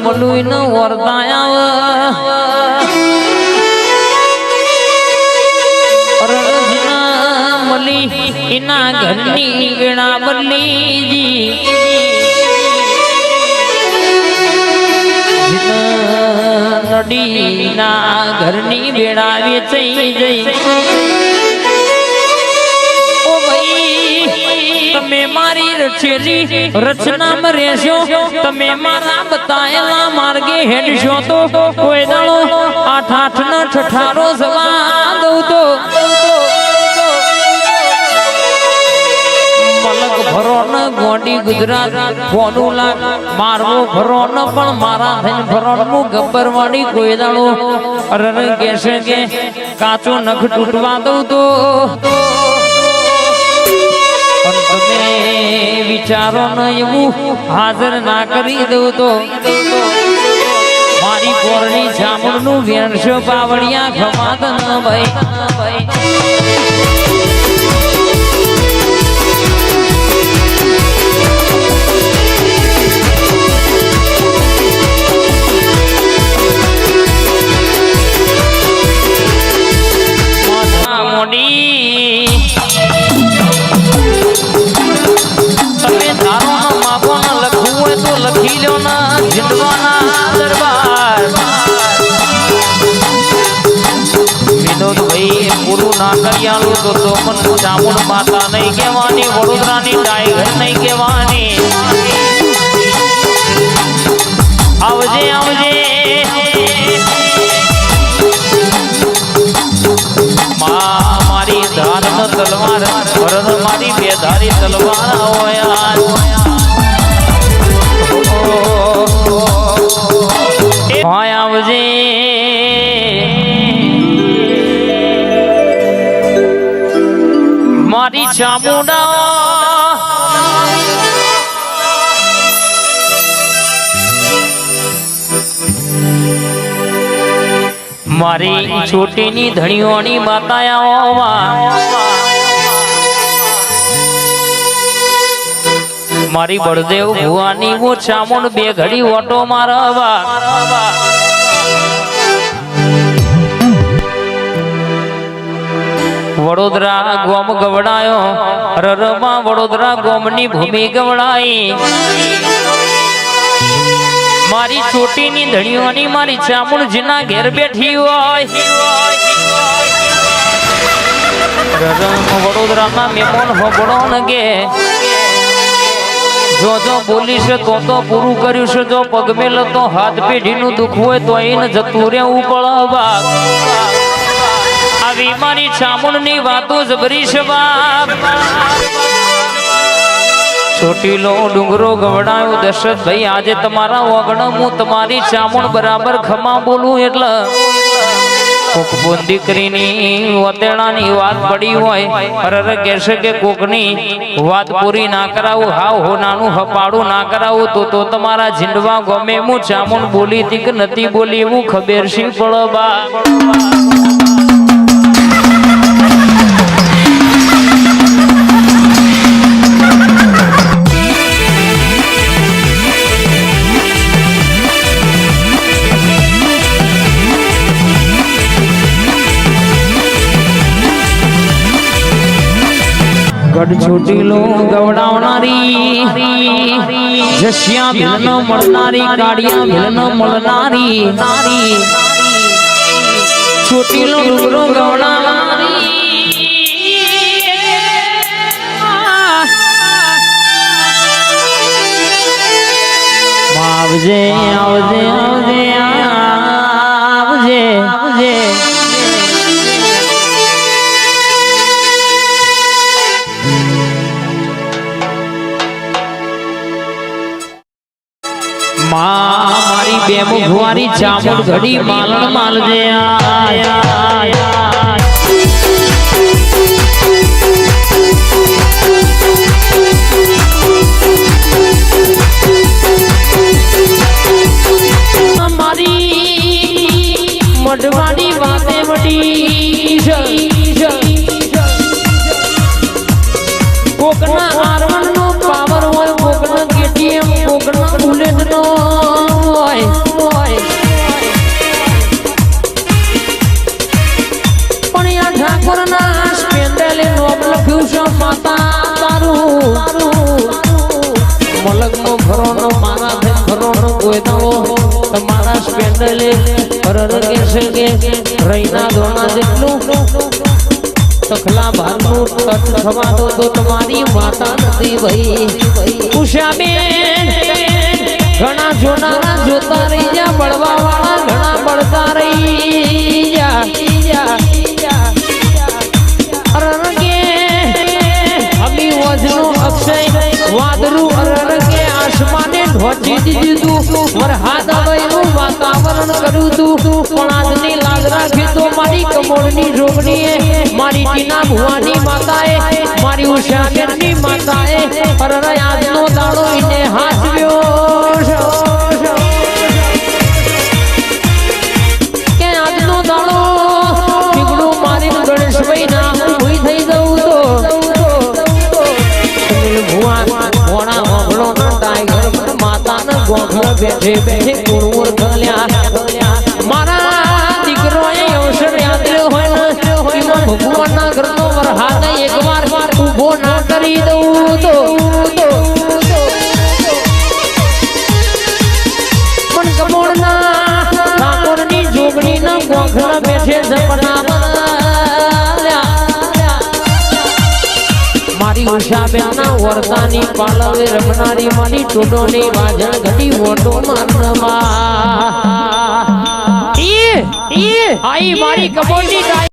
મલુઈ ન વર્તાયા મલી એના ઘરની વેણા બદલીજી નડીના ઘરની વેણા વેચાઈ જઈ ઓ ભાઈ તમે મારી રચેલી રચનામાં રહેશો તમે મારા બતાયેલા માર્ગે હેડશો તો કોઈ દાડો આઠ ના ઠઠારો જવા દઉં તો મલક ભરો ન ગોડી ગુજરાત કોનું લાગ મારવો ભરો ન પણ મારા થઈને ભરો હું ગબ્બરવાડી કોઈ દાડો અરર કહેશે કે કાચો નખ તૂટવા દઉં તો પણ તમે વિચારો ન એવું હાજર ના કરી દઉં તો મારી કોરણી જામણનું વેણશ પાવડિયા ખમાદન ભાઈ તમે ધારો માગો ના લખવું હોય તો લખી લો ના જીતવાના દરબાર વિનોદભાઈ પૂરું ના કર્યાલું તો મન ચામુંડ માતા નહીં કહેવાની વડોદરાની ટાઈગર નહીં કહેવાની આવજે આવજે મારી ધાર ન તલવાર ભરત મારી બેધારી તલવાર હોય આવજે મારી ચામુંડા મારી છોટીની ધણીઓની માતાયા મારી બળદેવ ભુવાની વો ચામુંડ બે ઘડી ઓટો મારવા વડોદરા ગોમ ગવડાયો રરમાં વડોદરા ગોમની ભૂમિ ગવડાઈ મારી છોટીની ધણીઓની મારી ચામુંડજીના ઘેર બેઠી હોય વડોદરાના મેમોન હોબળો નગે જો બોલીશ તો પૂરું કર્યું છે જો પગમેલ તો હાથ પેઢીનું દુઃખ હોય તો એને જતું રહેવું પડવા આવી મારી ચામુંડની વાતો જબરી છે બાપ ચોટીલો ડુંગરો ગવડાયો દશરથભાઈ આજે તમારા વગણ હું તમારી ચામુંડ બરાબર ખમા બોલું એટલે કોક દીકરીની વતેડાની વાત પડી હોય અરર કહેશે કે કોકની વાત પૂરી ના કરાવું હાવ હોનાનું હપાડું ના કરાવું તો તમારા જીંડવા ગમે હું ચામુંડ બોલી હતી કે નથી બોલી એવું ખબર શી પડવા ગઢ છોટીલો ગવડાવનારી જસ્યા ભીલ ન મળનારી કાળિયા ભીલ ન મળનારી છોટીલો ડુંગરો ગવડાવનારી આવજે આવજે આવજે આવજે આવજે મારી બેમુ ભુવાની ચામુંડ ઘડી માલણ માલજે મારી મઢવાની વાતે વડી કોકના આરવણ નો પાવર હોય કોકના કેટીએમ કોકના બુલેટ નો હોય કર્યું છે માતા તારું મલકનો ઘરોનો મારા ભે ઘરોનો ગોયનો તમારા સ્પેન્ડલે રરગે છે કે રૈના દોણા જેટલું તખલા ભારનું તટ થવા દો તો તમારી માતા નથી ભાઈ ઉષાબેન ઘણા જોનારા જોતા રહી જા બળવા વાળા ઘણા બળતા રહી જા અરરગે અમી વજનો અક્ષય વાદળું અરરગે આસમાને ઢોચી દીધું વરહાદ વયનું વાતાવરણ કર્યું તું પણ આજની લાગ રાખી તો મારી કમોળની જોગણીએ મારી ટીના ભુવાની માતાએ મારી ઉષાબેનની માતાએ અરર આજનો દાડો એને હાચવ્યો કે આજનો દાડો ઠીકડું મારી ગણેશભાઈ ના ભૂઈ થઈ જવું તો ભુવા મોણા મોગળો ટાઈગર માતાના ગોખર બેઠે બેઠે કુણવર ગલ્યા મારા દીકરોએ અવસર યાદ હોય ને ભગવાનના ઘરનો વરહાદ એકવાર ઊભો ના કરી દઉં તો પણ કમોળના ઠાકોરની જોગણીના ગોખર બેઠે ઝપના મારી ઉષાબેનના વર્તાની પાલવે રમનારી મારી ટોડોની વાજણ ઘટી મોટો મારવા આઈ મારી કમોળની